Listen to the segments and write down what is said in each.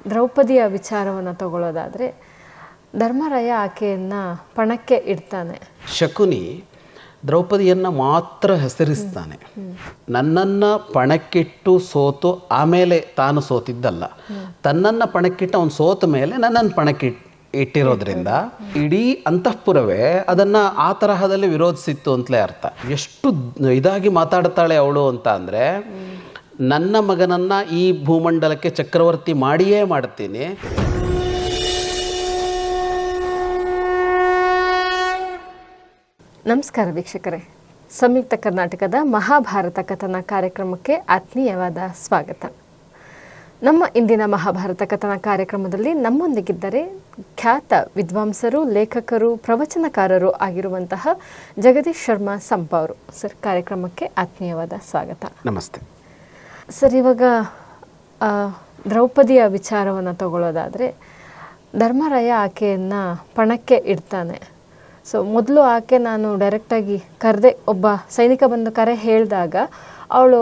ದ್ರೌಪದಿಯ ವಿಚಾರವನ್ನು ತಗೊಳ್ಳೋದಾದರೆ ಧರ್ಮರಾಯ ಆಕೆಯನ್ನು ಪಣಕ್ಕೆ ಇಡ್ತಾನೆ. ಶಕುನಿ ದ್ರೌಪದಿಯನ್ನು ಮಾತ್ರ ಹೆಸರಿಸ್ತಾನೆ. ನನ್ನನ್ನು ಪಣಕ್ಕಿಟ್ಟು ಸೋತು ಆಮೇಲೆ ತಾನು ಸೋತಿದ್ದಲ್ಲ, ತನ್ನನ್ನು ಪಣಕ್ಕಿಟ್ಟು ಅವನು ಸೋತ ಮೇಲೆ ನನ್ನನ್ನು ಇಟ್ಟಿರೋದ್ರಿಂದ ಇಡೀ ಅಂತಃಪುರವೇ ಅದನ್ನು ಆ ತರಹದಲ್ಲಿ ವಿರೋಧಿಸಿತ್ತು ಅಂತಲೇ ಅರ್ಥ. ಎಷ್ಟು ಇದಾಗಿ ಮಾತಾಡ್ತಾಳೆ ಅವಳು ಅಂತ ಅಂದರೆ, ನನ್ನ ಮಗನನ್ನು ಈ ಭೂಮಂಡಲಕ್ಕೆ ಚಕ್ರವರ್ತಿ ಮಾಡಿಯೇ ಮಾಡ್ತೀನಿ. ನಮಸ್ಕಾರ ವೀಕ್ಷಕರೇ, ಸಂಯುಕ್ತ ಕರ್ನಾಟಕದ ಮಹಾಭಾರತ ಕಥನ ಕಾರ್ಯಕ್ರಮಕ್ಕೆ ಆತ್ಮೀಯವಾದ ಸ್ವಾಗತ. ನಮ್ಮ ಇಂದಿನ ಮಹಾಭಾರತ ಕಥನ ಕಾರ್ಯಕ್ರಮದಲ್ಲಿ ನಮ್ಮೊಂದಿಗಿದ್ದರೆ ಖ್ಯಾತ ವಿದ್ವಾಂಸರು, ಲೇಖಕರು, ಪ್ರವಚನಕಾರರು ಆಗಿರುವಂತಹ ಜಗದೀಶ್ ಶರ್ಮಾ ಸಂಪ ಅವರು. ಸರ್, ಕಾರ್ಯಕ್ರಮಕ್ಕೆ ಆತ್ಮೀಯವಾದ ಸ್ವಾಗತ. ನಮಸ್ತೆ ಸರ್. ಇವಾಗ ದ್ರೌಪದಿಯ ವಿಚಾರವನ್ನು ತಗೊಳ್ಳೋದಾದರೆ ಧರ್ಮರಾಯ ಆಕೆಯನ್ನು ಪಣಕ್ಕೆ ಇಡ್ತಾನೆ. ಸೊ ಮೊದಲು ಆಕೆ ನಾನು ಡೈರೆಕ್ಟಾಗಿ ಕರೆದೆ, ಒಬ್ಬ ಸೈನಿಕ ಬಂದು ಕರೆ ಹೇಳಿದಾಗ ಅವಳು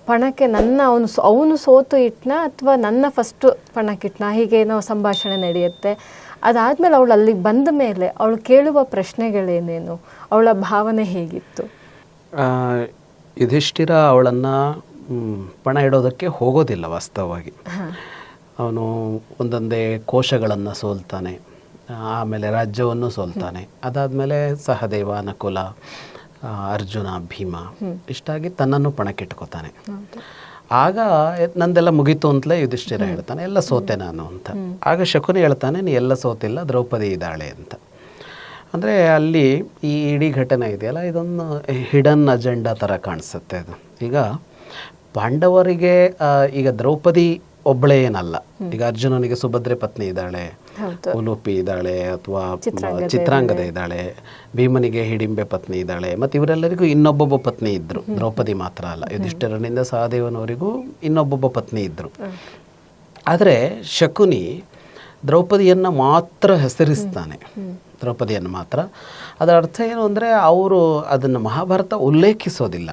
ಪಣಕ್ಕೆ ಅವನು ಸೋತು ಇಟ್ನ ಅಥವಾ ನನ್ನ ಫಸ್ಟು ಪಣಕ್ಕಿಟ್ನ, ಹೀಗೇನೋ ಸಂಭಾಷಣೆ ನಡೆಯುತ್ತೆ. ಅದಾದಮೇಲೆ ಅವಳು ಅಲ್ಲಿಗೆ ಬಂದ ಮೇಲೆ ಅವಳು ಕೇಳುವ ಪ್ರಶ್ನೆಗಳೇನೇನು, ಅವಳ ಭಾವನೆ ಹೇಗಿತ್ತು? ಯುಧಿಷ್ಠಿರ ಅವಳನ್ನು ಪಣ ಇಡೋದಕ್ಕೆ ಹೋಗೋದಿಲ್ಲ. ವಾಸ್ತವವಾಗಿ ಅವನು ಒಂದೊಂದೇ ಕೋಶಗಳನ್ನು ಸೋಲ್ತಾನೆ, ಆಮೇಲೆ ರಾಜ್ಯವನ್ನು ಸೋಲ್ತಾನೆ. ಅದಾದಮೇಲೆ ಸಹದೇವ, ನಕುಲ, ಅರ್ಜುನ, ಭೀಮ ಇಷ್ಟಾಗಿ ತನ್ನನ್ನು ಪಣಕ್ಕಿಟ್ಕೋತಾನೆ. ಆಗ ನಂದೆಲ್ಲ ಮುಗೀತು ಅಂತಲೇ ಯುಧಿಷ್ಠಿರ ಹೇಳ್ತಾನೆ, ಎಲ್ಲ ಸೋತೆ ನಾನು ಅಂತ. ಆಗ ಶಕುನಿ ಹೇಳ್ತಾನೆ, ನೀ ಎಲ್ಲ ಸೋತಿಲ್ಲ, ದ್ರೌಪದಿ ಇದ್ದಾಳೆ ಅಂತ. ಅಂದರೆ ಅಲ್ಲಿ ಈ ಇಡೀ ಘಟನೆ ಇದೆಯಲ್ಲ, ಇದೊಂದು ಹಿಡನ್ ಅಜೆಂಡಾ ಥರ ಕಾಣಿಸುತ್ತೆ. ಅದು ಈಗ ಪಾಂಡವರಿಗೆ ಈಗ ದ್ರೌಪದಿ ಒಬ್ಬಳೇ ಏನಲ್ಲ. ಈಗ ಅರ್ಜುನನಿಗೆ ಸುಭದ್ರೆ ಪತ್ನಿ ಇದ್ದಾಳೆ, ಉಲೂಪಿ ಇದ್ದಾಳೆ, ಅಥವಾ ಚಿತ್ರಾಂಗದ ಇದ್ದಾಳೆ, ಭೀಮನಿಗೆ ಹಿಡಿಂಬೆ ಪತ್ನಿ ಇದ್ದಾಳೆ, ಮತ್ತು ಇವರೆಲ್ಲರಿಗೂ ಇನ್ನೊಬ್ಬೊಬ್ಬ ಪತ್ನಿ ಇದ್ದರು. ದ್ರೌಪದಿ ಮಾತ್ರ ಅಲ್ಲ, ಯುಧಿಷ್ಠಿರನಿಂದ ಸಹದೇವನವರಿಗೂ ಇನ್ನೊಬ್ಬೊಬ್ಬ ಪತ್ನಿ ಇದ್ದರು. ಆದರೆ ಶಕುನಿ ದ್ರೌಪದಿಯನ್ನು ಮಾತ್ರ ಹೆಸರಿಸ್ತಾನೆ, ದ್ರೌಪದಿಯನ್ನು ಮಾತ್ರ. ಅದರ ಅರ್ಥ ಏನು ಅಂದರೆ, ಅವರು ಅದನ್ನು ಮಹಾಭಾರತ ಉಲ್ಲೇಖಿಸೋದಿಲ್ಲ.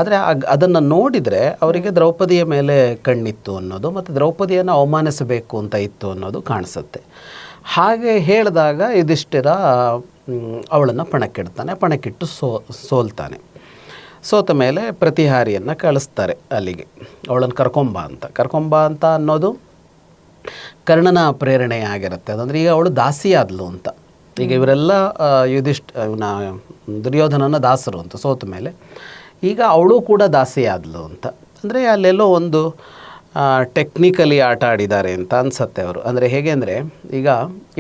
ಆದರೆ ಅದನ್ನು ನೋಡಿದರೆ ಅವರಿಗೆ ದ್ರೌಪದಿಯ ಮೇಲೆ ಕಣ್ಣಿತ್ತು ಅನ್ನೋದು, ಮತ್ತು ದ್ರೌಪದಿಯನ್ನು ಅವಮಾನಿಸಬೇಕು ಅಂತ ಇತ್ತು ಅನ್ನೋದು ಕಾಣಿಸುತ್ತೆ. ಹಾಗೆ ಹೇಳಿದಾಗ ಯುಧಿಷ್ಠಿರ ಅವಳನ್ನು ಪಣಕ್ಕಿಡ್ತಾನೆ. ಪಣಕ್ಕಿಟ್ಟು ಸೋಲ್ತಾನೆ. ಸೋತ ಮೇಲೆ ಪ್ರತಿಹಾರಿಯನ್ನು ಕಳಿಸ್ತಾರೆ ಅಲ್ಲಿಗೆ, ಅವಳನ್ನು ಕರ್ಕೊಂಬ ಅಂತ ಅನ್ನೋದು ಕರ್ಣನ ಪ್ರೇರಣೆ ಆಗಿರುತ್ತೆ. ಅದಂದರೆ ಈಗ ಅವಳು ದಾಸಿಯಾದ್ಲು ಅಂತ. ಈಗ ಇವರೆಲ್ಲ ದುರ್ಯೋಧನನ ದಾಸರು ಅಂತ ಸೋತ ಮೇಲೆ ಈಗ ಅವಳು ಕೂಡ ದಾಸಿಯಾದ್ಲು ಅಂತ. ಅಂದರೆ ಅಲ್ಲೆಲ್ಲೋ ಒಂದು ಟೆಕ್ನಿಕಲಿ ಆಟ ಆಡಿದ್ದಾರೆ ಅಂತ ಅನಿಸುತ್ತೆ ಅವರು. ಅಂದರೆ ಹೇಗೆ ಅಂದರೆ, ಈಗ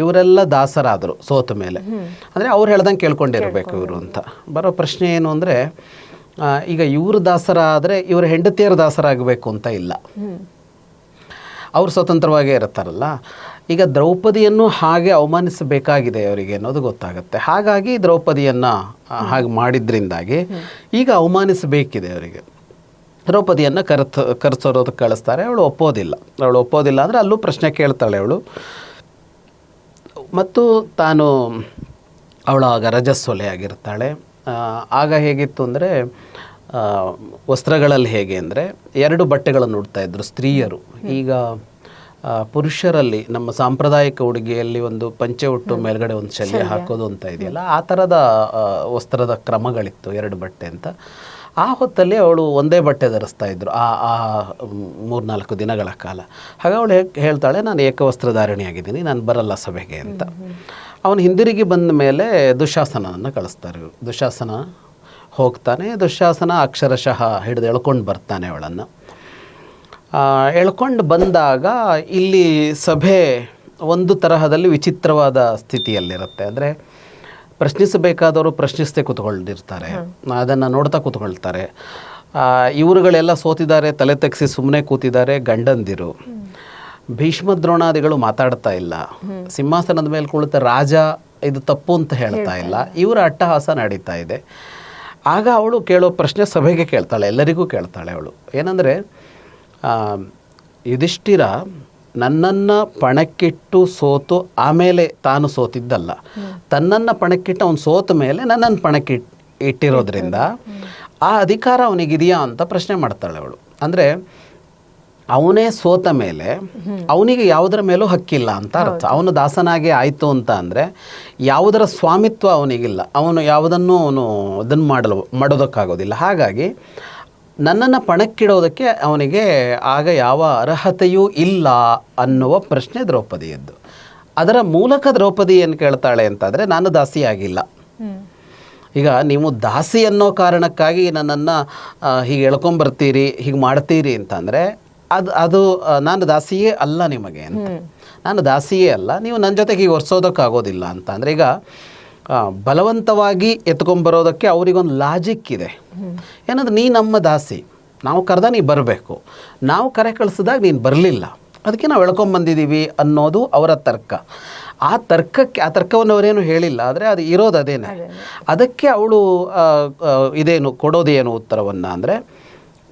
ಇವರೆಲ್ಲ ದಾಸರಾದರು ಸೋತ ಮೇಲೆ, ಅಂದರೆ ಅವ್ರು ಹೇಳ್ದಂಗೆ ಕೇಳ್ಕೊಂಡಿರಬೇಕು ಇವರು ಅಂತ. ಬರೋ ಪ್ರಶ್ನೆ ಏನು ಅಂದರೆ, ಈಗ ಇವರು ದಾಸರ ಆದರೆ ಇವ್ರ ಹೆಂಡತಿಯರ ದಾಸರಾಗಬೇಕು ಅಂತ ಇಲ್ಲ, ಅವರು ಸ್ವತಂತ್ರವಾಗೇ ಇರ್ತಾರಲ್ಲ. ಈಗ ದ್ರೌಪದಿಯನ್ನು ಹಾಗೆ ಅವಮಾನಿಸಬೇಕಾಗಿದೆ ಅವರಿಗೆ ಅನ್ನೋದು ಗೊತ್ತಾಗುತ್ತೆ. ಹಾಗಾಗಿ ದ್ರೌಪದಿಯನ್ನು ಹಾಗೆ ಮಾಡಿದ್ರಿಂದಾಗಿ ಈಗ ಅವಮಾನಿಸಬೇಕಿದೆ ಅವರಿಗೆ. ದ್ರೌಪದಿಯನ್ನು ಕರೆಸೋದಕ್ಕೆ ಕಳಿಸ್ತಾರೆ. ಅವಳು ಒಪ್ಪೋದಿಲ್ಲ ಅಂದರೆ ಅಲ್ಲೂ ಪ್ರಶ್ನೆ ಕೇಳ್ತಾಳೆ ಅವಳು. ಮತ್ತು ಅವಳು ಆಗ ರಜಸ್ವಲೆ ಆಗಿರ್ತಾಳೆ. ಆಗ ಹೇಗಿತ್ತು ಅಂದರೆ, ವಸ್ತ್ರಗಳಲ್ಲಿ ಹೇಗೆ ಅಂದರೆ 2 ಬಟ್ಟೆಗಳನ್ನು ಉಡ್ತಾಯಿದ್ರು ಸ್ತ್ರೀಯರು. ಈಗ ಪುರುಷರಲ್ಲಿ ನಮ್ಮ ಸಾಂಪ್ರದಾಯಿಕ ಉಡುಗೆಯಲ್ಲಿ ಒಂದು ಪಂಚೆ ಉಟ್ಟು ಮೇಲ್ಗಡೆ ಒಂದು ಶಲ್ಯ ಹಾಕೋದು ಅಂತ ಇದೆಯಲ್ಲ, ಆ ಥರದ ವಸ್ತ್ರದ ಕ್ರಮಗಳಿತ್ತು, 2 ಬಟ್ಟೆ ಅಂತ. ಆ ಹೊತ್ತಲ್ಲಿ ಅವಳು ಒಂದೇ ಬಟ್ಟೆ ಧರಿಸ್ತಾ ಇದ್ರು ಆ 3-4 ದಿನಗಳ ಕಾಲ. ಹಾಗೆ ಅವಳು ಹೇಳ್ತಾಳೆ, ನಾನು ಏಕವಸ್ತ್ರಧಾರಿಣಿಯಾಗಿದ್ದೀನಿ, ನಾನು ಬರಲ್ಲ ಸಭೆಗೆ ಅಂತ. ಅವನು ಹಿಂದಿರುಗಿ ಬಂದ ಮೇಲೆ ದುಶ್ಯಾಸನನ್ನು ಕಳಿಸ್ತಾರೆ. ದುಶ್ಯಾಸನ ಹೋಗ್ತಾನೆ. ದುಶ್ಯಾಸನ ಅಕ್ಷರಶಃ ಹಿಡಿದು ಎಳ್ಕೊಂಡು ಬರ್ತಾನೆ ಅವಳನ್ನು. ಎಳ್ಕೊಂಡು ಬಂದಾಗ ಇಲ್ಲಿ ಸಭೆ ಒಂದು ತರಹದಲ್ಲಿ ವಿಚಿತ್ರವಾದ ಸ್ಥಿತಿಯಲ್ಲಿರುತ್ತೆ. ಅಂದರೆ ಪ್ರಶ್ನಿಸಬೇಕಾದವರು ಪ್ರಶ್ನಿಸದೆ ಕೂತ್ಕೊಂಡಿರ್ತಾರೆ, ಅದನ್ನು ನೋಡ್ತಾ ಕೂತ್ಕೊಳ್ತಾರೆ. ಇವರುಗಳೆಲ್ಲ ಸೋತಿದ್ದಾರೆ, ತಲೆ ತೆಗೆಸಿ ಸುಮ್ಮನೆ ಕೂತಿದ್ದಾರೆ ಗಂಡಂದಿರು. ಭೀಷ್ಮ ದ್ರೋಣಾದಿಗಳು ಮಾತಾಡ್ತಾ ಇಲ್ಲ. ಸಿಂಹಾಸನದ ಮೇಲೆ ಕುಳಿತ ರಾಜ ಇದು ತಪ್ಪು ಅಂತ ಹೇಳ್ತಾ ಇಲ್ಲ. ಇವರ ಅಟ್ಟಹಾಸ ನಡೀತಾ ಇದೆ. ಆಗ ಅವಳು ಕೇಳೋ ಪ್ರಶ್ನೆ ಸಭೆಗೆ ಕೇಳ್ತಾಳೆ, ಎಲ್ಲರಿಗೂ ಕೇಳ್ತಾಳೆ ಅವಳು. ಏನಂದರೆ, ಯುಧಿಷ್ಠಿರ ನನ್ನನ್ನು ಪಣಕ್ಕಿಟ್ಟು ಸೋತು ಆಮೇಲೆ ತಾನು ಸೋತಿದ್ದಲ್ಲ, ತನ್ನನ್ನು ಪಣಕ್ಕಿಟ್ಟು ಅವನು ಸೋತ ಮೇಲೆ ನನ್ನನ್ನು ಇಟ್ಟಿರೋದ್ರಿಂದ ಆ ಅಧಿಕಾರ ಅವನಿಗಿದೆಯಾ ಅಂತ ಪ್ರಶ್ನೆ ಮಾಡ್ತಾಳೆ ಅವಳು. ಅಂದರೆ ಅವನೇ ಸೋತ ಮೇಲೆ ಅವನಿಗೆ ಯಾವುದರ ಮೇಲೂ ಹಕ್ಕಿಲ್ಲ ಅಂತ ಅರ್ಥ. ಅವನು ದಾಸನಾಗಿ ಆಯಿತು ಅಂತ ಅಂದರೆ ಯಾವುದರ ಸ್ವಾಮಿತ್ವ ಅವನಿಗಿಲ್ಲ, ಅವನು ಯಾವುದನ್ನು ಅವನು ಅದನ್ನು ಮಾಡೋದಕ್ಕಾಗೋದಿಲ್ಲ. ಹಾಗಾಗಿ ನನ್ನನ್ನು ಪಣಕ್ಕಿಡೋದಕ್ಕೆ ಅವನಿಗೆ ಆಗ ಯಾವ ಅರ್ಹತೆಯೂ ಇಲ್ಲ ಅನ್ನುವ ಪ್ರಶ್ನೆ ದ್ರೌಪದಿಯದ್ದು. ಅದರ ಮೂಲಕ ದ್ರೌಪದಿ ಏನು ಕೇಳ್ತಾಳೆ ಅಂತಂದರೆ, ನಾನು ದಾಸಿಯಾಗಿಲ್ಲ. ಈಗ ನೀವು ದಾಸಿ ಅನ್ನೋ ಕಾರಣಕ್ಕಾಗಿ ನನ್ನನ್ನು ಹೀಗೆ ಎಳ್ಕೊಂಬರ್ತೀರಿ, ಹೀಗೆ ಮಾಡ್ತೀರಿ ಅಂತಂದರೆ ಅದು ನಾನು ದಾಸಿಯೇ ಅಲ್ಲ ನಿಮಗೆ ಅಂತ. ನಾನು ದಾಸಿಯೇ ಅಲ್ಲ, ನೀವು ನನ್ನ ಜೊತೆಗೆ ಈಗ ಒರೆಸೋದಕ್ಕಾಗೋದಿಲ್ಲ ಅಂತ. ಅಂದರೆ ಈಗ ಬಲವಂತವಾಗಿ ಎತ್ಕೊಂಬರೋದಕ್ಕೆ ಅವರಿಗೊಂದು ಲಾಜಿಕ್ ಇದೆ. ಏನಂದ್ರೆ ನೀ ನಮ್ಮ ದಾಸಿ, ನಾವು ಕರೆದ ನೀ ಬರಬೇಕು, ನಾವು ಕರೆ ಕಳಿಸಿದಾಗ ನೀನು ಬರಲಿಲ್ಲ, ಅದಕ್ಕೆ ನಾವು ಎಳ್ಕೊಂಬಂದಿದ್ದೀವಿ ಅನ್ನೋದು ಅವರ ತರ್ಕ. ಆ ತರ್ಕವನ್ನು ಅವರೇನು ಹೇಳಿಲ್ಲ, ಆದರೆ ಅದು ಇರೋದು ಅದೇನೆ. ಅದಕ್ಕೆ ಅವಳು ಇದೇನು ಕೊಡೋದೇನು ಉತ್ತರವನ್ನು ಅಂದರೆ,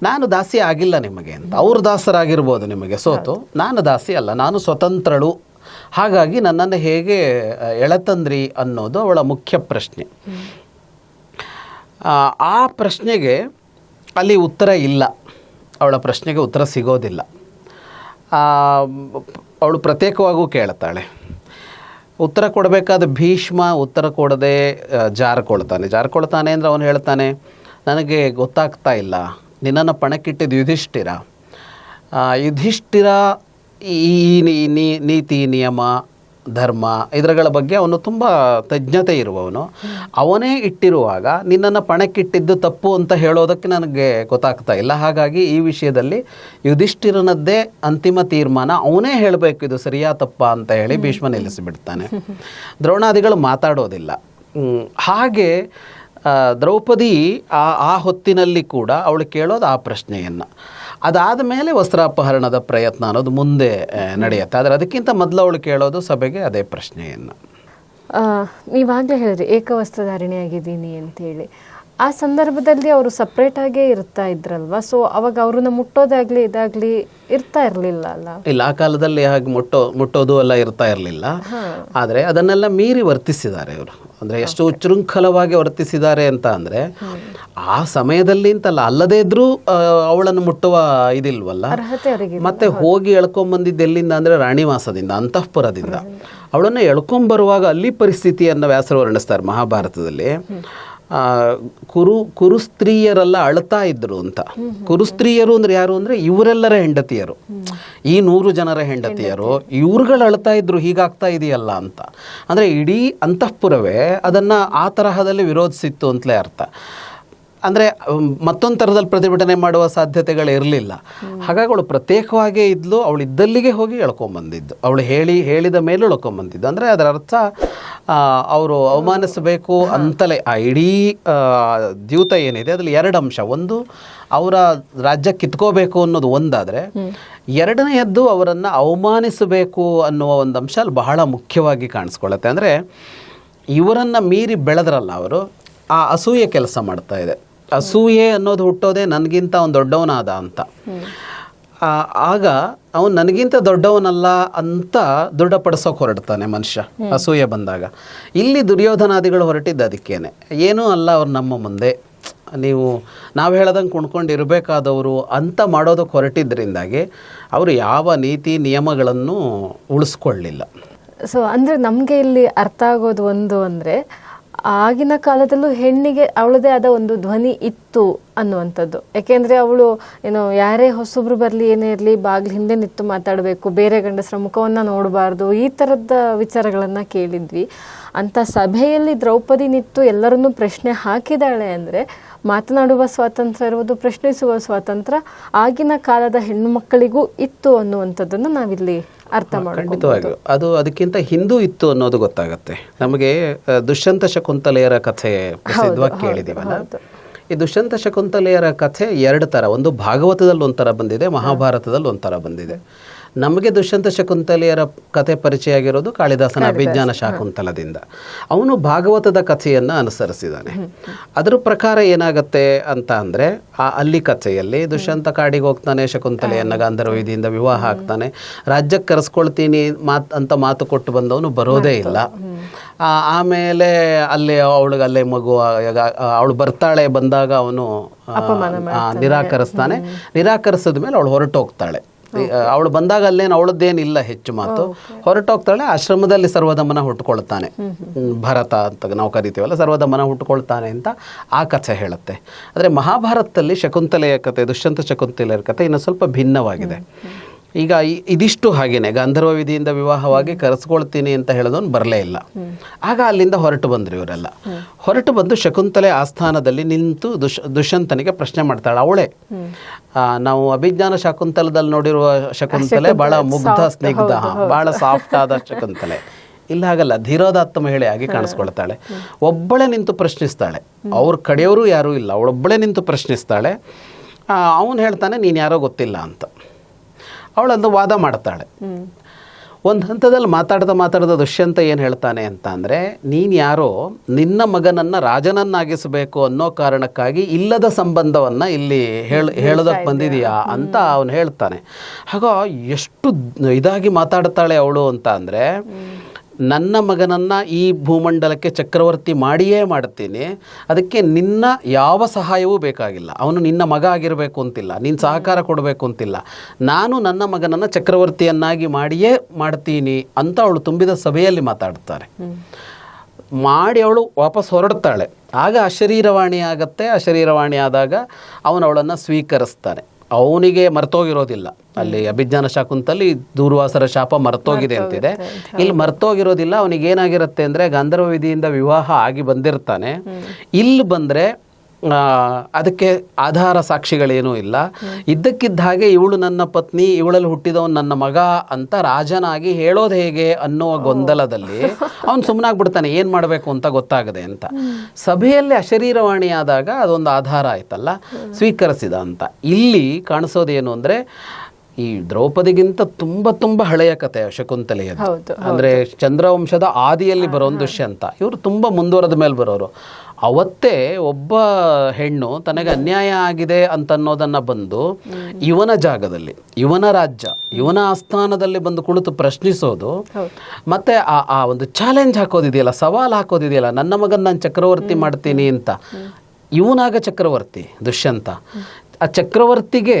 ನಾನು ದಾಸಿ ಆಗಿಲ್ಲ ನಿಮಗೆ ಅಂತ. ಅವರು ದಾಸರಾಗಿರ್ಬೋದು ನಿಮಗೆ ಸೋತು, ನಾನು ದಾಸಿ ಅಲ್ಲ, ನಾನು ಸ್ವತಂತ್ರಳು, ಹಾಗಾಗಿ ನನ್ನನ್ನು ಹೇಗೆ ಎಳೆತಂದ್ರಿ ಅನ್ನೋದು ಅವಳ ಮುಖ್ಯ ಪ್ರಶ್ನೆ. ಆ ಪ್ರಶ್ನೆಗೆ ಅಲ್ಲಿ ಉತ್ತರ ಇಲ್ಲ, ಅವಳ ಪ್ರಶ್ನೆಗೆ ಉತ್ತರ ಸಿಗೋದಿಲ್ಲ. ಅವಳು ಪ್ರತ್ಯೇಕವಾಗೂ ಕೇಳ್ತಾಳೆ. ಉತ್ತರ ಕೊಡಬೇಕಾದ ಭೀಷ್ಮ ಉತ್ತರ ಕೊಡದೆ ಜಾರ್ಕೊಳ್ತಾನೆ ಅಂದರೆ ಅವನು ಹೇಳ್ತಾನೆ, ನನಗೆ ಗೊತ್ತಾಗ್ತಾ ಇಲ್ಲ, ನಿನ್ನನ್ನು ಪಣಕ್ಕಿಟ್ಟಿದ್ದು ಯುಧಿಷ್ಠಿರ ಈ ನೀತಿ ನಿಯಮ ಧರ್ಮ ಇದರಗಳ ಬಗ್ಗೆ ಅವನು ತುಂಬ ತಜ್ಞತೆ ಇರುವವನು. ಅವನೇ ಇಟ್ಟಿರುವಾಗ ನಿನ್ನನ್ನು ಪಣಕ್ಕಿಟ್ಟಿದ್ದು ತಪ್ಪು ಅಂತ ಹೇಳೋದಕ್ಕೆ ನನಗೆ ಗೊತ್ತಾಗ್ತಾ ಇಲ್ಲ. ಹಾಗಾಗಿ ಈ ವಿಷಯದಲ್ಲಿ ಯುಧಿಷ್ಠಿರನದ್ದೇ ಅಂತಿಮ ತೀರ್ಮಾನ, ಅವನೇ ಹೇಳಬೇಕು ಇದು ಸರಿಯಾ ತಪ್ಪ ಅಂತ ಹೇಳಿ ಭೀಷ್ಮ ನಿಲ್ಲಿಸಿಬಿಡ್ತಾನೆ. ದ್ರೋಣಾದಿಗಳು ಮಾತಾಡೋದಿಲ್ಲ. ಹಾಗೆ ದ್ರೌಪದಿ ಆ ಹೊತ್ತಿನಲ್ಲಿ ಕೂಡ ಅವಳು ಕೇಳೋದು ಆ ಪ್ರಶ್ನೆಯನ್ನು. ಅದಾದ ಮೇಲೆ ವಸ್ತ್ರಾಪಹರಣದ ಪ್ರಯತ್ನ ಅನ್ನೋದು ಮುಂದೆ ನಡೆಯುತ್ತೆ. ಆದರೆ ಅದಕ್ಕಿಂತ ಮೊದಲು ಅವಳು ಕೇಳೋದು ಸಭೆಗೆ ಅದೇ ಪ್ರಶ್ನೆಯನ್ನು. ನೀವಾಗಲೇ ಹೇಳಿದ್ರಿ ಏಕವಸ್ತ್ರಧಾರಿಣಿಯಾಗಿದ್ದೀನಿ ಅಂತೇಳಿ. ಆ ಸಂದರ್ಭದಲ್ಲಿ ಅವರು ಸಪ್ರೇಟಾಗೇ ಇರ್ತಾ ಇದ್ರಲ್ವಾ? ಸೊ ಅವಾಗ ಅವ್ರನ್ನ ಮುಟ್ಟೋದಾಗ್ಲಿ ಇದಾಗಲಿ ಇರ್ತಾ ಇರಲಿಲ್ಲ ಅಲ್ಲ? ಇಲ್ಲ, ಆ ಕಾಲದಲ್ಲಿ ಹಾಗೆ ಮುಟ್ಟೋದು ಎಲ್ಲ ಇರ್ತಾ ಇರಲಿಲ್ಲ. ಆದರೆ ಅದನ್ನೆಲ್ಲ ಮೀರಿ ವರ್ತಿಸಿದ್ದಾರೆ ಅವರು. ಅಂದರೆ ಎಷ್ಟು ಉಚ್ಛೃಂಖಲವಾಗಿ ವರ್ತಿಸಿದ್ದಾರೆ ಅಂತ ಅಂದರೆ, ಆ ಸಮಯದಲ್ಲಿ ಅಂತಲ್ಲ, ಅಲ್ಲದೇ ಇದ್ರೂ ಅವಳನ್ನು ಮುಟ್ಟುವ ಇದಿಲ್ವಲ್ಲ. ಮತ್ತೆ ಹೋಗಿ ಎಳ್ಕೊಂಬಂದಿದ್ದು ಎಲ್ಲಿಂದ ಅಂದರೆ ರಾಣಿವಾಸದಿಂದ, ಅಂತಃಪುರದಿಂದ. ಅವಳನ್ನು ಎಳ್ಕೊಂಬರುವಾಗ ಅಲ್ಲಿ ಪರಿಸ್ಥಿತಿಯನ್ನು ವ್ಯಾಸರು ವರ್ಣಿಸ್ತಾರೆ ಮಹಾಭಾರತದಲ್ಲಿ. ಕುರುಸ್ತ್ರೀಯರೆಲ್ಲ ಅಳ್ತಾ ಇದ್ರು ಅಂತ. ಕುರುಸ್ತ್ರೀಯರು ಅಂದ್ರೆ ಯಾರು ಅಂದರೆ ಇವರೆಲ್ಲರ ಹೆಂಡತಿಯರು, ಈ 100 ಜನರ ಹೆಂಡತಿಯರು, ಇವ್ರುಗಳು ಅಳ್ತಾ ಇದ್ರು ಹೀಗಾಗ್ತಾ ಇದೆಯಲ್ಲ ಅಂತ. ಅಂದರೆ ಇಡೀ ಅಂತಃಪುರವೇ ಅದನ್ನು ಆ ತರಹದಲ್ಲಿ ವಿರೋಧಿಸಿತ್ತು ಅಂತಲೇ ಅರ್ಥ. ಅಂದರೆ ಮತ್ತೊಂದು ಥರದಲ್ಲಿ ಪ್ರತಿಭಟನೆ ಮಾಡುವ ಸಾಧ್ಯತೆಗಳು ಇರಲಿಲ್ಲ. ಹಾಗಾಗಿ ಅವಳು ಪ್ರತ್ಯೇಕವಾಗೇ ಇದ್ಲು. ಅವಳು ಇದ್ದಲ್ಲಿಗೆ ಹೋಗಿ ಎಳ್ಕೊಂಬಂದಿದ್ದು, ಅವಳು ಹೇಳಿದ ಮೇಲೆ ಎಳ್ಕೊಂಬಂದಿದ್ದು. ಅಂದರೆ ಅದರ ಅರ್ಥ ಅವರು ಅವಮಾನಿಸಬೇಕು ಅಂತಲೇ ಆ ಇಡೀ ದ್ಯೂತ ಏನಿದೆ ಅದರಲ್ಲಿ 2 ಅಂಶ. ಒಂದು, ಅವರ ರಾಜ್ಯ ಕಿತ್ಕೋಬೇಕು ಅನ್ನೋದು ಒಂದಾದರೆ, ಎರಡನೆಯದ್ದು ಅವರನ್ನು ಅವಮಾನಿಸಬೇಕು ಅನ್ನುವ ಒಂದು ಅಂಶ ಅಲ್ಲಿ ಬಹಳ ಮುಖ್ಯವಾಗಿ ಕಾಣಿಸ್ಕೊಳ್ಳುತ್ತೆ. ಅಂದರೆ ಇವರನ್ನು ಮೀರಿ ಬೆಳೆದ್ರಲ್ಲ ಅವರು, ಆ ಅಸೂಯೆ ಕೆಲಸ ಮಾಡ್ತಾ ಇದೆ. ಅಸೂಯೆ ಅನ್ನೋದು ಹುಟ್ಟೋದೇ ನನಗಿಂತ ಅವನು ದೊಡ್ಡವನಾದ ಅಂತ. ಆಗ ಅವನು ನನಗಿಂತ ದೊಡ್ಡವನಲ್ಲ ಅಂತ ದೃಢಪಡಿಸೋಕೆ ಹೊರಡ್ತಾನೆ ಮನುಷ್ಯ ಅಸೂಯೆ ಬಂದಾಗ. ಇಲ್ಲಿ ದುರ್ಯೋಧನಾದಿಗಳು ಹೊರಟಿದ್ದು ಅದಕ್ಕೇನೆ, ಏನೂ ಅಲ್ಲ ಅವ್ರು ನಮ್ಮ ಮುಂದೆ, ನಾವು ಹೇಳದಂಗೆ ಕುಣ್ಕೊಂಡಿರಬೇಕಾದವರು ಅಂತ ಮಾಡೋದಕ್ಕೆ ಹೊರಟಿದ್ದರಿಂದಾಗಿ ಅವರು ಯಾವ ನೀತಿ ನಿಯಮಗಳನ್ನು ಉಳಿಸ್ಕೊಳ್ಳಿಲ್ಲ. ಸೊ ಅಂದರೆ ನಮಗೆ ಇಲ್ಲಿ ಅರ್ಥ ಆಗೋದು ಒಂದು ಅಂದರೆ, ಆಗಿನ ಕಾಲದಲ್ಲೂ ಹೆಣ್ಣಿಗೆ ಅವಳದೇ ಆದ ಒಂದು ಧ್ವನಿ ಇತ್ತು ಅನ್ನುವಂಥದ್ದು. ಯಾಕೆಂದರೆ ಅವಳು ಯಾರೇ ಹೊಸಬ್ರು ಬರಲಿ ಏನೇ ಇರಲಿ ಬಾಗಿಲು ಹಿಂದೆ ನಿಂತು ಮಾತಾಡಬೇಕು, ಬೇರೆ ಗಂಡಸರ ಮುಖವನ್ನು ನೋಡಬಾರ್ದು, ಈ ಥರದ ವಿಚಾರಗಳನ್ನು ಕೇಳಿದ್ವಿ. ಅಂಥ ಸಭೆಯಲ್ಲಿ ದ್ರೌಪದಿ ನಿಂತು ಎಲ್ಲರನ್ನೂ ಪ್ರಶ್ನೆ ಹಾಕಿದಾಳೆ ಅಂದರೆ, ಮಾತನಾಡುವ ಸ್ವಾತಂತ್ರ್ಯ ಇರುವುದು, ಪ್ರಶ್ನಿಸುವ ಸ್ವಾತಂತ್ರ್ಯ ಆಗಿನ ಕಾಲದ ಹೆಣ್ಣು ಮಕ್ಕಳಿಗೂ ಇತ್ತು ಅನ್ನುವಂಥದ್ದನ್ನು ನಾವಿಲ್ಲಿ ಅರ್ಥ ಖಂಡಿತವಾಗಿ. ಅದು ಅದಕ್ಕಿಂತ ಹಿಂದೂ ಇತ್ತು ಅನ್ನೋದು ಗೊತ್ತಾಗತ್ತೆ ನಮಗೆ. ದುಷ್ಯಂತ ಶಕುಂತಲೆಯರ ಕಥೆ ಪ್ರಸಿದ್ಧವಾಗಿ ಕೇಳಿದೀವಲ್ಲ. ಈ ದುಷ್ಯಂತ ಶಕುಂತಲೆಯರ ಕಥೆ 2 ಥರ, ಒಂದು ಭಾಗವತದಲ್ಲಿ ಒಂಥರ ಬಂದಿದೆ, ಮಹಾಭಾರತದಲ್ಲಿ ಒಂಥರ ಬಂದಿದೆ. ನಮಗೆ ದುಷ್ಯಂತ ಶಕುಂತಲೆಯರ ಕಥೆ ಪರಿಚಯ ಆಗಿರೋದು ಕಾಳಿದಾಸನ ಅಭಿಜ್ಞಾನ ಶಾಕುಂತಲದಿಂದ. ಅವನು ಭಾಗವತದ ಕಥೆಯನ್ನು ಅನುಸರಿಸಿದ್ದಾನೆ. ಅದರ ಪ್ರಕಾರ ಏನಾಗತ್ತೆ ಅಂತ ಅಂದರೆ, ಅಲ್ಲಿ ಕಥೆಯಲ್ಲಿ ದುಷ್ಯಂತ ಕಾಡಿಗೆ ಹೋಗ್ತಾನೆ, ಶಕುಂತಲೆಯನ್ನು ಗಾಂಧರ್ವವಿಧಿಯಿಂದ ವಿವಾಹ ಆಗ್ತಾನೆ, ರಾಜ್ಯಕ್ಕೆ ಕರೆಸ್ಕೊಳ್ತೀನಿ ಅಂತ ಮಾತು ಕೊಟ್ಟು ಬಂದವನು ಬರೋದೇ ಇಲ್ಲ. ಆಮೇಲೆ ಅವಳಿಗೆ ಮಗು ಅವಳು ಬರ್ತಾಳೆ, ಬಂದಾಗ ಅವನು ನಿರಾಕರಿಸ್ತಾನೆ. ನಿರಾಕರಿಸಿದ ಮೇಲೆ ಅವಳು ಹೊರಟೋಗ್ತಾಳೆ. ಅವಳು ಬಂದಾಗ ಅಲ್ಲೇನು ಅವಳದ್ದೇನಿಲ್ಲ ಹೆಚ್ಚು ಮಾತು. ಹೊರಟೋಗ್ತಾಳೆ, ಆಶ್ರಮದಲ್ಲಿ ಸರ್ವದಮನ ಹುಟ್ಟುಕೊಳ್ತಾನೆ. ಭರತ ಅಂತ ನಾವು ಕರಿತೀವಲ್ಲ, ಸರ್ವದಮನ ಹುಟ್ಟುಕೊಳ್ತಾನೆ ಅಂತ ಆ ಕಥೆ ಹೇಳುತ್ತೆ. ಆದರೆ ಮಹಾಭಾರತದಲ್ಲಿ ಶಕುಂತಲೆಯ ಕಥೆ, ದುಷ್ಯಂತ ಶಕುಂತಲೆಯ ಕಥೆ ಇನ್ನು ಸ್ವಲ್ಪ ಭಿನ್ನವಾಗಿದೆ. ಈಗ ಇದಿಷ್ಟು ಹಾಗೇನೆ ಗಾಂಧರ್ವ ವಿಧಿಯಿಂದ ವಿವಾಹವಾಗಿ ಕರೆಸ್ಕೊಳ್ತೀನಿ ಅಂತ ಹೇಳೋದನ್ನು ಬರಲೇ ಇಲ್ಲ. ಆಗ ಅಲ್ಲಿಂದ ಹೊರಟು ಬಂದರು ಇವರೆಲ್ಲ. ಹೊರಟು ಬಂದು ಶಕುಂತಲೆ ಆಸ್ಥಾನದಲ್ಲಿ ನಿಂತು ದುಷ್ಯಂತನಿಗೆ ಪ್ರಶ್ನೆ ಮಾಡ್ತಾಳೆ. ಅವಳೇ ನಾವು ಅಭಿಜ್ಞಾನ ಶಾಕುಂತಲದಲ್ಲಿ ನೋಡಿರುವ ಶಕುಂತಲೆ ಬಹಳ ಮುಗ್ಧ ಸ್ನಿಗ್ಧ, ಬಹಳ ಸಾಫ್ಟ್ ಆದ ಶಕುಂತಲೆ. ಇಲ್ಲ ಹಾಗಲ್ಲ, ಧೀರೋದಾತ್ತ ಮಹಿಳೆಯಾಗಿ ಕಾಣಿಸ್ಕೊಳ್ತಾಳೆ. ಒಬ್ಬಳೇ ನಿಂತು ಪ್ರಶ್ನಿಸ್ತಾಳೆ. ಅವ್ರ ಕಡೆಯವರು ಯಾರೂ ಇಲ್ಲ, ಅವಳೊಬ್ಬಳೇ ನಿಂತು ಪ್ರಶ್ನಿಸ್ತಾಳೆ. ಅವನು ಹೇಳ್ತಾನೆ ನೀನು ಯಾರೋ ಗೊತ್ತಿಲ್ಲ ಅಂತ. ಅವಳಂದು ವಾದ ಮಾಡ್ತಾಳೆ. ಒಂದು ಹಂತದಲ್ಲಿ ಮಾತಾಡ್ದ ದುಷ್ಯಂತ ಏನು ಹೇಳ್ತಾನೆ ಅಂತ ಅಂದರೆ, ನೀನು ಯಾರೋ ನಿನ್ನ ಮಗನನ್ನು ರಾಜನನ್ನಾಗಿಸಬೇಕು ಅನ್ನೋ ಕಾರಣಕ್ಕಾಗಿ ಇಲ್ಲದ ಸಂಬಂಧವನ್ನು ಇಲ್ಲಿ ಹೇಳೋದಕ್ಕೆ ಬಂದಿದೆಯಾ ಅಂತ ಅವನು ಹೇಳ್ತಾನೆ. ಆಗ ಎಷ್ಟು ಇದಾಗಿ ಮಾತಾಡ್ತಾಳೆ ಅವಳು ಅಂತ ಅಂದರೆ, ನನ್ನ ಮಗನನ್ನು ಈ ಭೂಮಂಡಲಕ್ಕೆ ಚಕ್ರವರ್ತಿ ಮಾಡಿಯೇ ಮಾಡ್ತೀನಿ, ಅದಕ್ಕೆ ನಿನ್ನ ಯಾವ ಸಹಾಯವೂ ಬೇಕಾಗಿಲ್ಲ, ಅವನು ನಿನ್ನ ಮಗ ಆಗಿರಬೇಕು ಅಂತಿಲ್ಲ, ನೀನು ಸಹಕಾರ ಕೊಡಬೇಕು ಅಂತಿಲ್ಲ, ನಾನು ನನ್ನ ಮಗನನ್ನು ಚಕ್ರವರ್ತಿಯನ್ನಾಗಿ ಮಾಡಿಯೇ ಮಾಡ್ತೀನಿ ಅಂತ ಅವಳು ತುಂಬಿದ ಸಭೆಯಲ್ಲಿ ಮಾತಾಡ್ತಾರೆ. ಮಾಡಿ ಅವಳು ವಾಪಸ್ ಹೊರಡ್ತಾಳೆ. ಆಗ ಅಶರೀರವಾಣಿ ಆಗತ್ತೆ. ಅಶರೀರವಾಣಿ ಆದಾಗ ಅವನು ಅವಳನ್ನು ಸ್ವೀಕರಿಸ್ತಾನೆ. ಅವನಿಗೆ ಮರ್ತೋಗಿರೋದಿಲ್ಲ. ಅಲ್ಲಿ ಅಭಿಜ್ಞಾನ ಶಾಕುಂತಲ್ಲಿ ದೂರ್ವಾಸರ ಶಾಪ ಮರ್ತೋಗಿದೆ ಅಂತಿದೆ. ಇಲ್ಲಿ ಮರ್ತೋಗಿರೋದಿಲ್ಲ. ಅವನಿಗೇನಾಗಿರುತ್ತೆ ಅಂದರೆ, ಗಾಂಧರ್ವ ವಿಧಿಯಿಂದ ವಿವಾಹ ಆಗಿ ಬಂದಿರ್ತಾನೆ. ಇಲ್ಲಿ ಬಂದರೆ ಅದಕ್ಕೆ ಆಧಾರ ಸಾಕ್ಷಿಗಳೇನೂ ಇಲ್ಲ. ಇದ್ದಕ್ಕಿದ್ದ ಹಾಗೆ ಇವಳು ನನ್ನ ಪತ್ನಿ, ಇವಳಲ್ಲಿ ಹುಟ್ಟಿದವನು ನನ್ನ ಮಗ ಅಂತ ರಾಜನಾಗಿ ಹೇಳೋದು ಹೇಗೆ ಅನ್ನುವ ಗೊಂದಲದಲ್ಲಿ ಅವನು ಸುಮ್ಮನಾಗ್ಬಿಡ್ತಾನೆ, ಏನು ಮಾಡಬೇಕು ಅಂತ ಗೊತ್ತಾಗದೆ ಅಂತ. ಸಭೆಯಲ್ಲಿ ಅಶರೀರವಾಣಿ ಆದಾಗ ಅದೊಂದು ಆಧಾರ ಆಯ್ತಲ್ಲ, ಸ್ವೀಕರಿಸಿದ ಅಂತ. ಇಲ್ಲಿ ಕಾಣಿಸೋದೇನು ಅಂದರೆ, ಈ ದ್ರೌಪದಿಗಿಂತ ತುಂಬ ಹಳೆಯ ಕಥೆ ಶಕುಂತಲೆಯದು. ಅಂದರೆ ಚಂದ್ರವಂಶದ ಆದಿಯಲ್ಲಿ ಬರೋ ದುಷ್ಯಂತ. ಇವರು ತುಂಬ ಮುಂದುವರೆದ ಮೇಲೆ ಬರೋರು. ಅವತ್ತೇ ಒಬ್ಬ ಹೆಣ್ಣು ತನಗೆ ಅನ್ಯಾಯ ಆಗಿದೆ ಅಂತನ್ನೋದನ್ನು ಬಂದು ಇವನ ಜಾಗದಲ್ಲಿ, ಇವನ ರಾಜ್ಯ, ಇವನ ಆಸ್ಥಾನದಲ್ಲಿ ಬಂದು ಕುಳಿತು ಪ್ರಶ್ನಿಸೋದು, ಮತ್ತು ಆ ಒಂದು ಚಾಲೆಂಜ್ ಹಾಕೋದಿದೆಯಲ್ಲ, ಸವಾಲು ಹಾಕೋದಿದೆಯಲ್ಲ, ನನ್ನ ಮಗನ ನಾನು ಚಕ್ರವರ್ತಿ ಮಾಡ್ತೀನಿ ಅಂತ. ಇವನಾಗ ಚಕ್ರವರ್ತಿ ದುಷ್ಯಂತ. ಆ ಚಕ್ರವರ್ತಿಗೆ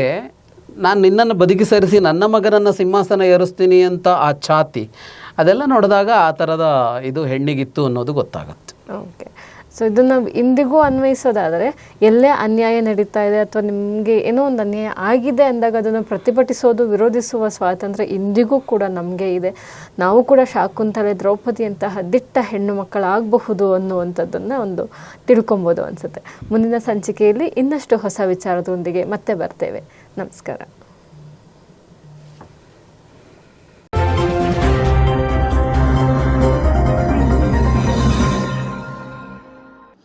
ನಾನು ನಿನ್ನನ್ನು ಬದುಕಿ ಸರಿಸಿ ನನ್ನ ಮಗನನ್ನು ಸಿಂಹಾಸನ ಏರಿಸ್ತೀನಿ ಅಂತ ಆ ಛಾತಿ, ಅದೆಲ್ಲ ನೋಡಿದಾಗ ಆ ಥರದ ಇದು ಹೆಣ್ಣಿಗಿತ್ತು ಅನ್ನೋದು ಗೊತ್ತಾಗುತ್ತೆ. ಓಕೆ. ಸೊ ಇದನ್ನು ಇಂದಿಗೂ ಅನ್ವಯಿಸೋದಾದರೆ, ಎಲ್ಲೇ ಅನ್ಯಾಯ ನಡೀತಾ ಇದೆ ಅಥವಾ ನಿಮಗೆ ಏನೋ ಒಂದು ಅನ್ಯಾಯ ಆಗಿದೆ ಅಂದಾಗ ಅದನ್ನು ಪ್ರತಿಭಟಿಸೋದು, ವಿರೋಧಿಸುವ ಸ್ವಾತಂತ್ರ್ಯ ಇಂದಿಗೂ ಕೂಡ ನಮಗೆ ಇದೆ. ನಾವು ಕೂಡ ಶಾಕುಂತಲೆ, ದ್ರೌಪದಿಯಂತಹ ದಿಟ್ಟ ಹೆಣ್ಣು ಮಕ್ಕಳಾಗಬಹುದು ಅನ್ನುವಂಥದ್ದನ್ನು ಒಂದು ತಿಳ್ಕೊಬೋದು ಅನಿಸುತ್ತೆ. ಮುಂದಿನ ಸಂಚಿಕೆಯಲ್ಲಿ ಇನ್ನಷ್ಟು ಹೊಸ ವಿಚಾರದೊಂದಿಗೆ ಮತ್ತೆ ಬರ್ತೇವೆ. ನಮಸ್ಕಾರ.